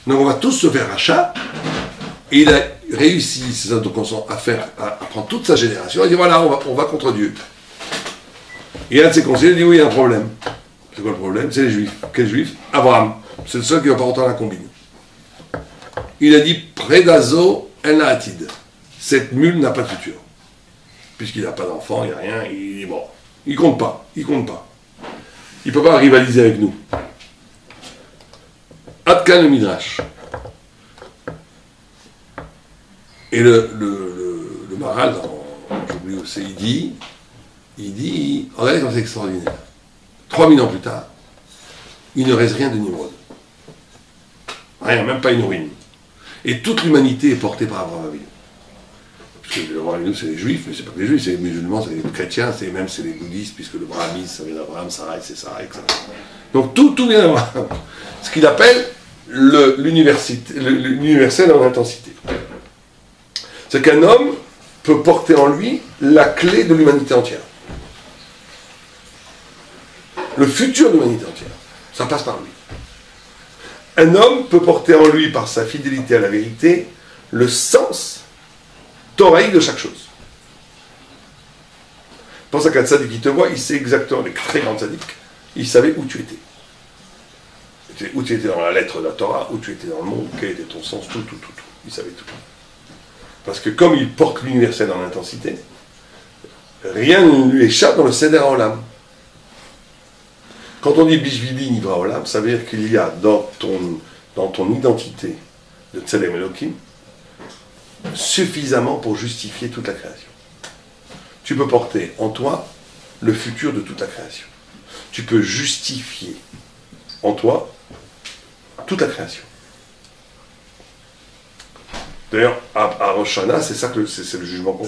Donc on va tous se faire rachat. Et il a réussi, ces autoconscients, à prendre toute sa génération. Il dit voilà, on va contre Dieu. Et un de ses conseillers dit oui, il y a un problème. C'est quoi le problème? C'est les Juifs. Quels Juifs? Abraham. C'est le seul qui ne va pas rentrer dans la combine. Il a dit Predazo El Atid. Cette mule n'a pas de futur. Puisqu'il n'a pas d'enfant, il n'y a rien, il est mort. Il ne compte pas. Il ne peut pas rivaliser avec nous. Adkan le Midrash. Et le Maral, j'oublie aussi, il dit, regardez comme c'est extraordinaire. 3000 ans plus tard, il ne reste rien de Nimrod. Rien, même pas une ruine. Et toute l'humanité est portée par Abraham Avinu. Parce que Abraham Avinu, c'est les Juifs, mais c'est pas que les Juifs, c'est les musulmans, c'est les chrétiens, c'est les bouddhistes, puisque le brahmisme, ça vient d'Abraham, Sarai, c'est Sarai, etc. Donc tout vient d'Abraham. Ce qu'il appelle l'universel en intensité. C'est qu'un homme peut porter en lui la clé de l'humanité entière. Le futur de l'humanité entière. Ça passe par lui. Un homme peut porter en lui, par sa fidélité à la vérité, le sens thoraïque de chaque chose. Pense à qu'un tzaddik qui te voit, il sait exactement, les très grands tzaddiks, il savait où tu étais. Où tu étais dans la lettre de la Torah, où tu étais dans le monde, quel était ton sens, tout. Il savait tout. Parce que comme il porte l'universel en intensité, rien ne lui échappe dans le Seder Olam. Quand on dit Bishvili Nivra Olam, ça veut dire qu'il y a dans ton identité de Tselem Elohim suffisamment pour justifier toute la création. Tu peux porter en toi le futur de toute la création. Tu peux justifier en toi toute la création. D'ailleurs, à Rosh Hashanah, c'est ça que c'est le jugement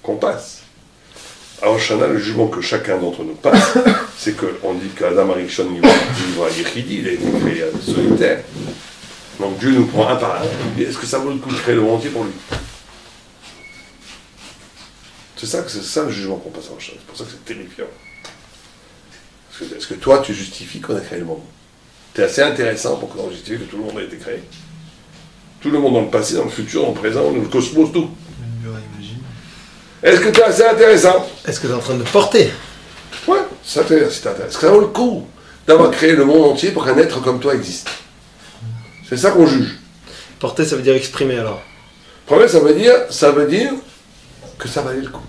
qu'on passe. À Rosh Hashanah, le jugement que chacun d'entre nous passe, c'est qu'on dit qu'Adam Arishon Nivra Yechidi, il a été créé solitaire. Donc Dieu nous prend un par un. Il dit, est-ce que ça vaut le coup de créer le monde entier pour lui? C'est ça le jugement qu'on passe à Rosh Hashanah. C'est pour ça que c'est terrifiant. Est-ce que toi, tu justifies qu'on a créé le monde? C'est assez intéressant pour qu'on justifie que tout le monde a été créé. Tout le monde dans le passé, dans le futur, dans le présent, dans le cosmos, tout. Est-ce que c'est assez intéressant? Est-ce que tu es en train de porter? Ouais, c'est intéressant. Est-ce que ça vaut le coup d'avoir créé le monde entier pour qu'un être comme toi existe? C'est ça qu'on juge. Porter, ça veut dire exprimer alors. Premier, ça veut dire que ça valait le coup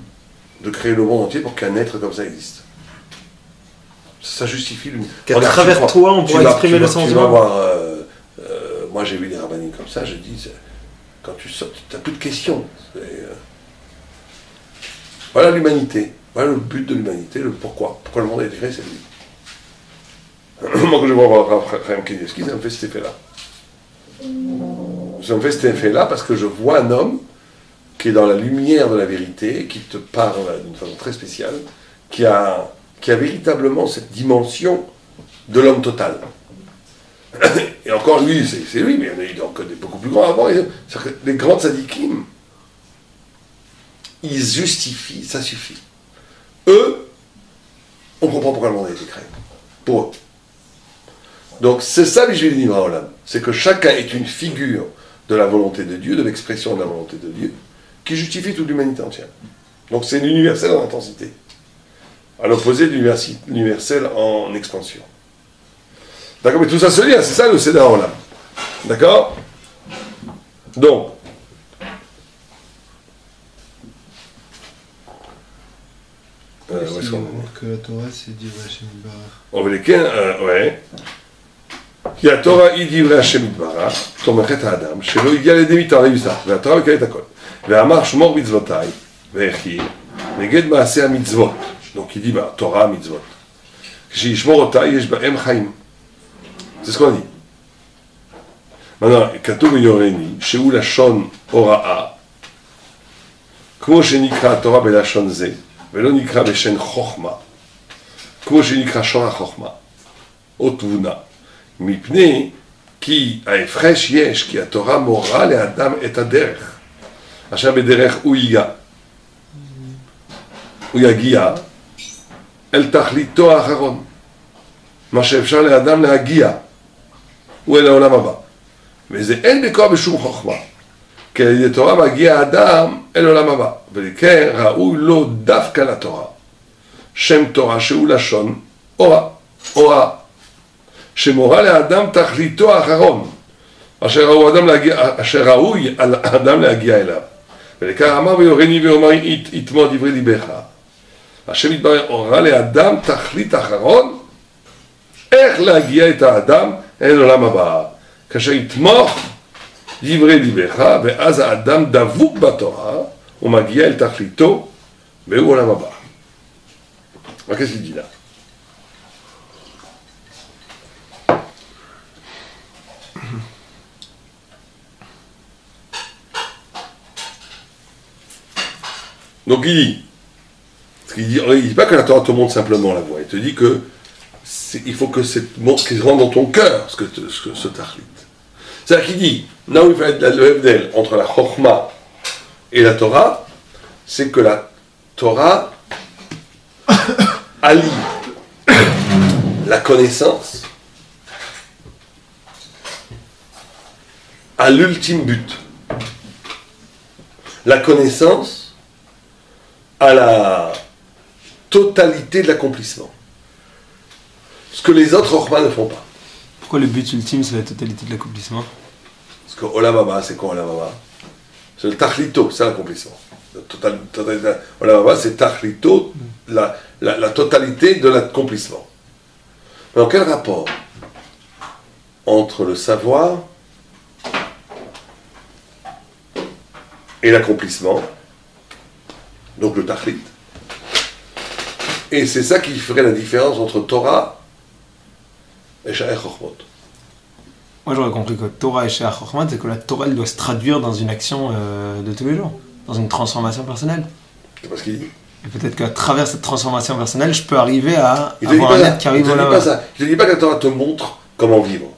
de créer le monde entier pour qu'un être comme ça existe. Ça justifie le... Qu'à travers toi, on pourra exprimer le sens du monde. Moi, j'ai vu des rabbins comme ça, je dis, quand tu sors, tu n'as plus de questions. Voilà l'humanité, voilà le but de l'humanité, le pourquoi. Pourquoi le monde a été créé, c'est lui. Moi, quand je vois Raphaël Kanievski, ça me fait cet effet-là. Ça me fait cet effet-là parce que je vois un homme qui est dans la lumière de la vérité, qui te parle d'une façon très spéciale, qui a véritablement cette dimension de l'homme total. Et encore lui, c'est lui, mais il y en a eu encore des beaucoup plus grands avant. C'est-à-dire que les grands tzadikim, ils justifient, ça suffit. Eux, on comprend pourquoi le monde a été créé. Pour eux. Donc c'est ça Bishvili Nivra Olam. C'est que chacun est une figure de la volonté de Dieu, de l'expression de la volonté de Dieu, qui justifie toute l'humanité entière. Donc c'est l'universel en intensité. À l'opposé de l'universel en expansion. D'accord, mais tout ça se lie, c'est ça le Seder Olam. D'accord? Donc, où est-ce qu'on est que la Torah c'est Divrei Hashem Yitbarach. On veut lesquels, ouais. כי התורה היא דברי השם יתברך, תומכת האדם, שלא הגיע לידי מתערב יסח, והתורה מקיימת הכל. ואמר שמור מצוותיי, והחיה, נגד מעשה המצוות. Donc il dit, bah, Torah, mitzvot. כשישמור אותה, יש בהם חיים. C'est ce qu'on dit. maintenant, כתוב ביורני, שהוא לשון הוראה, כמו שנקרא התורה בלשון זה, ולא נקרא בשן חוכמה, כמו שנקרא שור החוכמה, או תבונה. מפני כי ההפרש יש, כי התורה מורה לאדם את הדרך, אשר בדרך הוא יגיע אל תכליתו האחרון, מה שאפשר לאדם להגיע הוא אל העולם הבא. וזה אין בכוח בשום חוכמה. כי על ידי תורה מגיע האדם אל עולם הבא. ולכן ראוי לו דווקא לתורה. שם תורה שהוא לשון הוראה. שמורה לאדם תכליתו האחרון. אשר ראוי על האדם להגיע אליו. ולכן אמר ויורני ואומר יתמו דברי ליבך. השם יתברר הורה לאדם תכלית האחרון. איך להגיע את האדם אל עולם הבא. כאשר יתמוך דברי ליבך, ואז האדם דבוק בתורה, הוא מגיע אל תכליתו, והוא עולם הבא. מה qu'est-ce qu'il dit là? Donc il dit pas que la Torah te montre simplement la voie, il te dit que il faut que qu'il rentre dans ton cœur ce tachlit. C'est-à-dire qu'il dit, là où il fait le hebdel entre la chokhma et la Torah, c'est que la Torah allie la connaissance à l'ultime but. La connaissance à la totalité de l'accomplissement. Ce que les autres chokhma ne font pas. Pourquoi le but ultime c'est la totalité de l'accomplissement? Parce que Olam Haba, c'est quoi Olam Haba? C'est le tachlito, c'est l'accomplissement. Olam Haba, c'est tachlito, la totalité de l'accomplissement. Alors quel rapport entre le savoir et l'accomplissement, donc le tachlit, et c'est ça qui ferait la différence entre Torah et Sha'er Chokhmot. Moi j'aurais compris que Torah et Sha'er Chokhmot, c'est que la Torah elle doit se traduire dans une action de tous les jours, dans une transformation personnelle. C'est pas ce qu'il dit. Et peut-être qu'à travers cette transformation personnelle, je peux arriver à avoir un être qui arrive au là-bas. Il ne te dit pas que la Torah te montre comment vivre.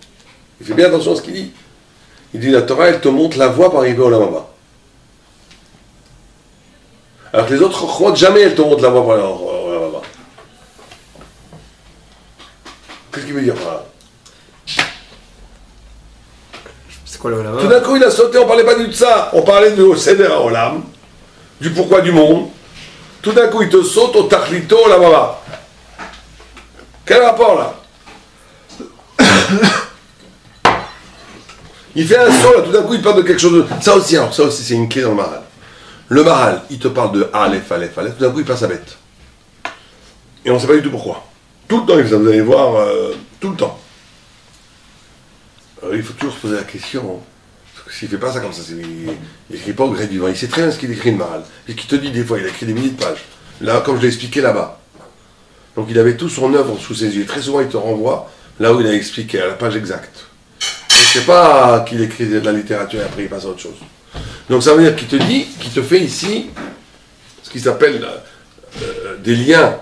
Il fait bien attention à ce qu'il dit. Il dit la Torah, elle te montre la voie pour arriver au Olam. Alors que les autres Chokhmot, jamais elles te montrent la voie pour arriver au Olam. Qu'est-ce qu'il veut dire par là? C'est quoi le Olam? Tout d'un coup, il a sauté, on ne parlait pas de ça, on parlait du Seder Olam, du pourquoi du monde. Tout d'un coup, il te saute au Tachlito Olam Haba. Quel rapport là? Il fait un saut là, tout d'un coup, il parle de quelque chose de. Ça aussi, c'est une clé dans le Maral. Le Maral, il te parle de Aleph, Aleph, Aleph, tout d'un coup, il passe à Beth. Et on ne sait pas du tout pourquoi. Tout le temps, vous allez voir, tout le temps. Alors, il faut toujours se poser la question. Parce que s'il ne fait pas ça comme ça, il n'écrit pas au gré du vent. Il sait très bien ce qu'il écrit le Maral. Et qu'il te dit des fois, il a écrit des milliers de pages. Là, comme je l'ai expliqué là-bas. Donc il avait tout son œuvre sous ses yeux. Très souvent, il te renvoie là où il a expliqué, à la page exacte. C'est pas qu'il écrit de la littérature et après il passe à autre chose. Donc ça veut dire qu'il te dit, qu'il te fait ici ce qui s'appelle des liens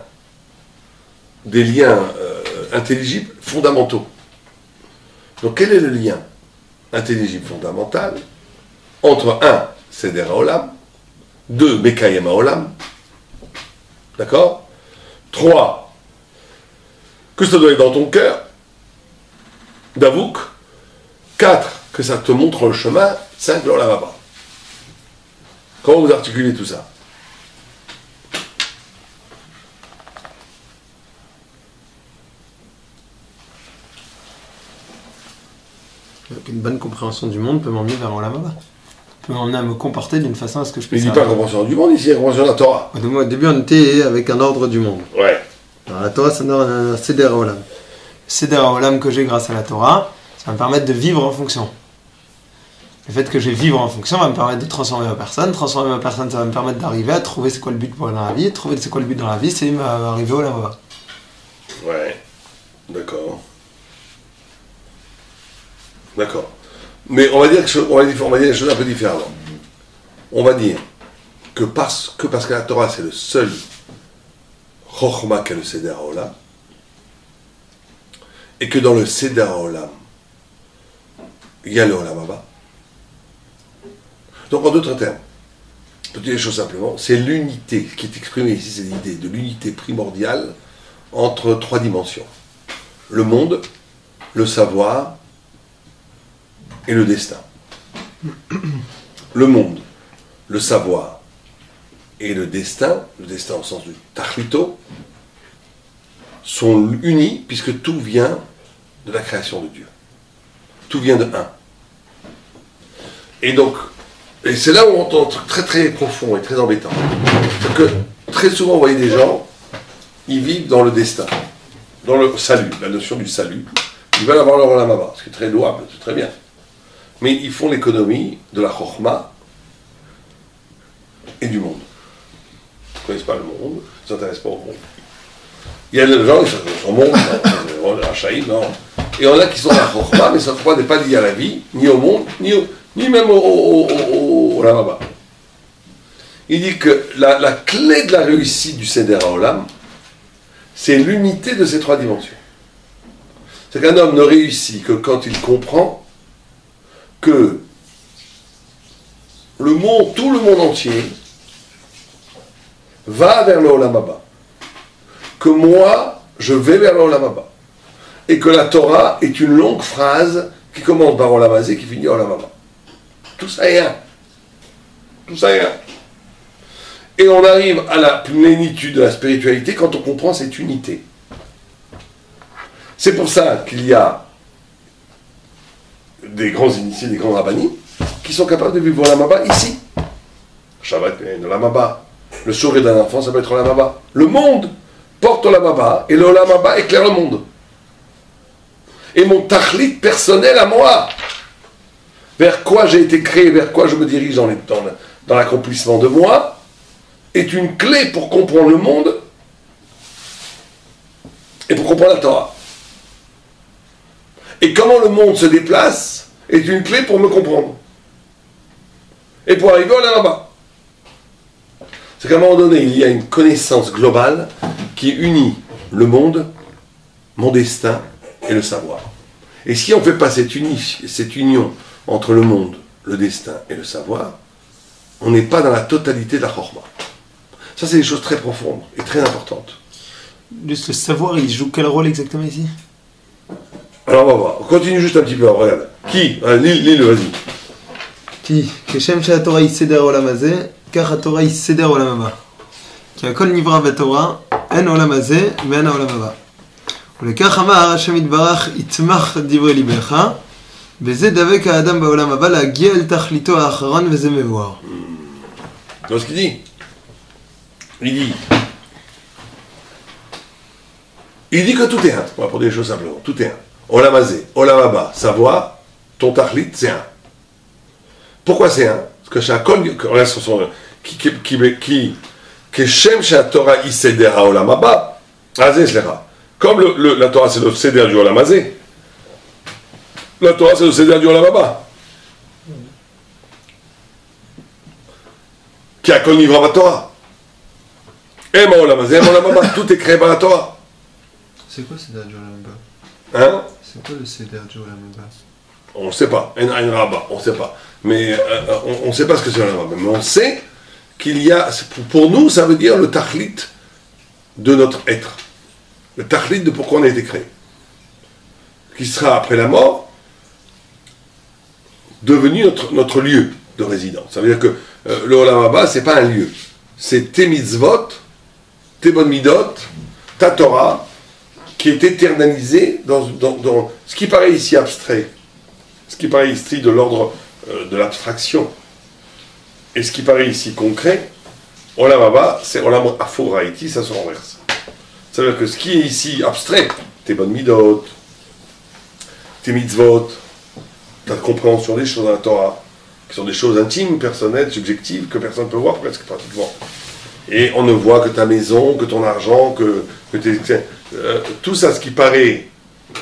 intelligibles fondamentaux. Donc quel est le lien intelligible fondamental entre 1, Seder HaOlam, 2, Mekayem HaOlam, d'accord, 3, que ça doit être dans ton cœur, Davouk, 4, que ça te montre le chemin, 5, l'Olam Haba. Comment vous articulez tout ça? Une bonne compréhension du monde peut m'emmener vers l'Olam Haba. Peut m'emmener à me comporter d'une façon à ce que je puisse. Il ne dit pas compréhension du monde ici, il y a compréhension de la Torah. Au début, on était avec un ordre du monde. Ouais. Alors, la Torah, c'est un Seder HaOlam. Seder HaOlam que j'ai grâce à la Torah, ça va me permettre de vivre en fonction. Le fait que je vais vivre en fonction va me permettre de transformer ma personne. Transformer ma personne, ça va me permettre d'arriver à trouver c'est quoi le but pour dans la vie. Trouver c'est quoi le but dans la vie, c'est arriver au Olam Haba. Ouais. D'accord. D'accord. Mais on va dire les choses un peu différemment. On va dire que parce que la Torah c'est le seul Chokhma qu'est le Seder HaOlam, et que dans le Seder HaOlam, il y a le Olam Haba. Donc en d'autres termes, pour dire les choses simplement, c'est l'unité qui est exprimée ici, c'est l'idée de l'unité primordiale entre 3 dimensions. Le monde, le savoir et le destin. Le monde, le savoir et le destin au sens du tachlito, sont unis puisque tout vient de la création de Dieu. Tout vient de un. Et donc, et c'est là où on entend un truc très très profond et très embêtant. C'est que très souvent, vous voyez des gens, ils vivent dans le destin, dans le salut, la notion du salut. Ils veulent avoir leur olam haba, ce qui est très louable, c'est très bien. Mais ils font l'économie de la chokhma et du monde. Ils ne connaissent pas le monde, ils ne s'intéressent pas au monde. Il y a des gens qui sont au monde, non, Hachaïm, non. Et il y en a qui sont dans la chokhma, mais cette chokhma n'est pas liée à la vie, ni au monde, ni même au olam haba. Il dit que la clé de la réussite du Seder HaOlam, c'est l'unité de ces trois dimensions. C'est qu'un homme ne réussit que quand il comprend que le monde, tout le monde entier, va vers le olam haba. Que moi, je vais vers le olam haba. Et que la Torah est une longue phrase qui commence par olam hazé et qui finit olam haba. Tout ça est un. Tout ça est un. Et on arrive à la plénitude de la spiritualité quand on comprend cette unité. C'est pour ça qu'il y a des grands initiés, des grands rabbinim, qui sont capables de vivre l'olam haba ici. Shabbat, l'olam haba. Le sourire d'un enfant, ça peut être l'olam haba. Le monde porte l'olam haba, et l'olam haba éclaire le monde. Et mon tachlit personnel à moi, vers quoi j'ai été créé, vers quoi je me dirige dans l'accomplissement de moi, est une clé pour comprendre le monde et pour comprendre la Torah. Et comment le monde se déplace est une clé pour me comprendre. Et pour arriver au olam haba. C'est qu'à un moment donné, il y a une connaissance globale qui unit le monde, mon destin et le savoir. Et si on ne fait pas cette union entre le monde, le destin et le savoir, on n'est pas dans la totalité de la chokhma. Ça, c'est des choses très profondes et très importantes. Juste le savoir, il joue quel rôle exactement ici? Alors, on va voir. On continue juste un petit peu. Regarde. Qui? Lis-le, vas-y. Qui? כשם שהתורה היא סדר העולם הזה, כך התורה היא סדר העולם הבא. כי הכל נברא בתורה, אין העולם הזה ואין העולם הבא. ולכך אמר השם יתברך, יצמח דברי ליבך, וזה דבק האדם בעולם הבא להגיע אל תכליתו האחרון וזה מבואר. Donc, ce qu'il dit, il dit que tout est un. On va prendre des choses simplement. Tout est un. Olam hazé, olam haba, savoir, ton tachlit, c'est un. Pourquoi c'est un? Parce que chacun, qui shem chez la Torah, il seder à olam haba, hazé slera. Comme la Torah, c'est le seder du olam hazé, la Torah, c'est le seder du olam haba. Qui a connu la Torah. Et ma olam hazé, ma olam haba, tout est créé par la Torah. C'est quoi le Seder du olam haba? Hein? C'est quoi le Seder du olam haba? On ne sait pas. On ne sait pas. Mais on ne sait pas ce que c'est l'olam haba. Mais on sait qu'il y a. Pour nous, ça veut dire le tachlit de notre être. Le tachlit de pourquoi on a été créé. Qui sera après la mort devenu notre lieu de résidence. Ça veut dire que le olam haba, ce n'est pas un lieu. C'est tes mitzvot, tes bonnes midot, ta Torah, qui est éternalisé dans ce qui paraît ici abstrait, ce qui paraît ici de l'ordre de l'abstraction, et ce qui paraît ici concret, olam haba, c'est olam aforaïti, ça se renverse. C'est-à-dire que ce qui est ici abstrait, tes bonnes midot, tes mitzvot, ta compréhension des choses dans la Torah, qui sont des choses intimes, personnelles, subjectives, que personne ne peut voir presque pratiquement. Et on ne voit que ta maison, que ton argent, que tout ça, ce qui paraît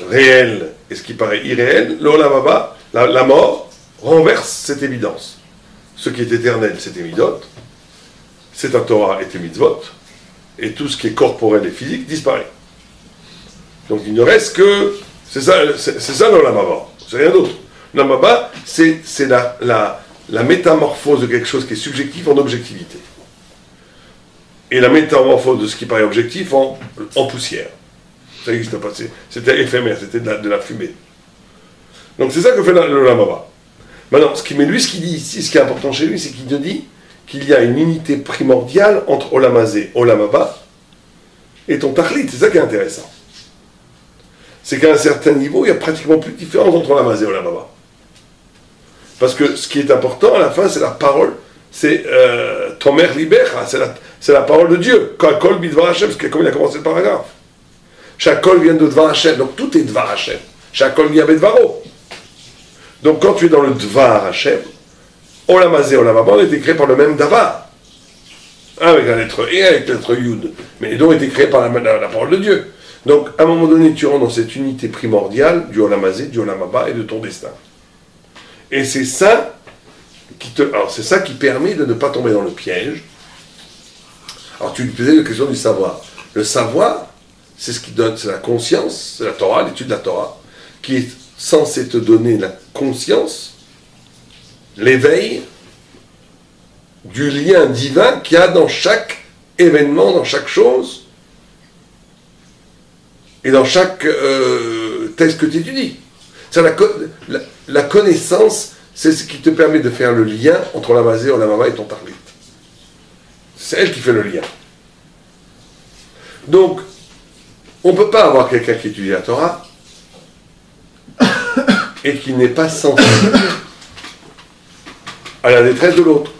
réel et ce qui paraît irréel, l'olam haba, la mort, renverse cette évidence. Ce qui est éternel, c'est tes midot, c'est ta Torah et tes mitzvot, et tout ce qui est corporel et physique disparaît. Donc il ne reste que... C'est ça l'olam haba, c'est rien d'autre. L'olam haba, c'est la métamorphose de quelque chose qui est subjectif en objectivité. Et la métamorphose de ce qui paraît objectif en poussière. Ça n'existe pas. C'était éphémère, c'était de la fumée. Donc c'est ça que fait l'olam haba. Maintenant, mais lui, ce qu'il dit ici, ce qui est important chez lui, c'est qu'il te dit qu'il y a une unité primordiale entre Olam Hazé, Olam Haba et ton Tachlit. C'est ça qui est intéressant. C'est qu'à un certain niveau, il n'y a pratiquement plus de différence entre Olam Hazé et Olam Haba. Parce que ce qui est important à la fin, c'est la parole, c'est Tomer Libecha, c'est la parole de Dieu. Kol Bidvar Hashem, c'est comme il a commencé le paragraphe. Chaque kol vient de Dvar Hashem, donc tout est Dvar Hashem. Chaque kol vient de Dvaro. Donc quand tu es dans le Dvar Hashem, Olam Hazé, Olam Haba ont été créés par le même Davar. Avec la lettre E, avec la lettre Yud. Mais les deux ont été créés par la parole de Dieu. Donc à un moment donné, tu rentres dans cette unité primordiale du Olam Hazé, du Olam Haba et de ton destin. Et c'est ça c'est ça qui permet de ne pas tomber dans le piège. Alors tu lui posais la question du savoir. Le savoir, c'est ce qui donne, c'est la conscience, c'est la Torah, l'étude de la Torah, qui est censée te donner la conscience, l'éveil du lien divin qu'il y a dans chaque événement, dans chaque chose, et dans chaque texte que tu étudies. C'est la connaissance, c'est ce qui te permet de faire le lien entre Olam Hazé, Olam Haba et ton Tachlit. C'est elle qui fait le lien. Donc, on ne peut pas avoir quelqu'un qui étudie la Torah et qui n'est pas sensible à la détresse de l'autre.